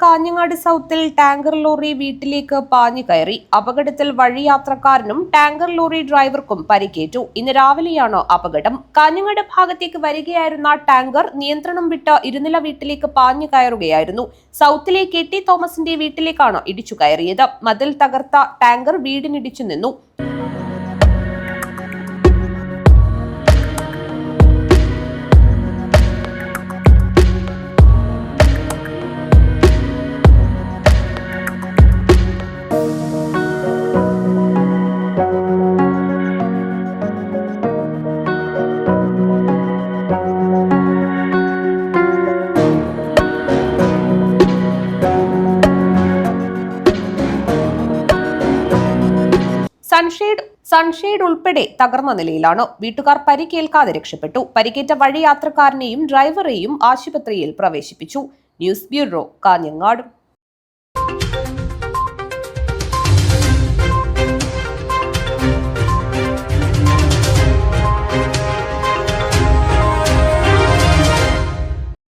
Kanhangad സൗത്തിൽ tanker lorry വീട്ടിലേക്ക് പാഞ്ഞു കയറി. അപകടത്തിൽ വഴിയാത്രക്കാരനും ടാങ്കർ ലോറി ഡ്രൈവർക്കും പരിക്കേറ്റു. ഇന്ന് രാവിലെയാണ് അപകടം. കാഞ്ഞങ്ങാട് ഭാഗത്തേക്ക് വരികയായിരുന്ന ടാങ്കർ നിയന്ത്രണം വിട്ട് ഇരുനില വീട്ടിലേക്ക് പാഞ്ഞു കയറുകയായിരുന്നു. സൗത്തിലെ കെ.ടി. തോമസിന്റെ വീട്ടിലേക്കാണ് ഇടിച്ചു കയറിയത്. മതിൽ തകർത്ത ടാങ്കർ വീടിനിടിച്ചു നിന്നു. സൺഷെയ്ഡ് ഉൾപ്പെടെ തകർന്ന നിലയിലാണ്. വീട്ടുകാർ പരിക്കേൽക്കാതെ രക്ഷപ്പെട്ടു. പരിക്കേറ്റ വഴിയാത്രക്കാരനെയും ഡ്രൈവറെയും ആശുപത്രിയിൽ പ്രവേശിപ്പിച്ചു. News bureau, Kanhangad.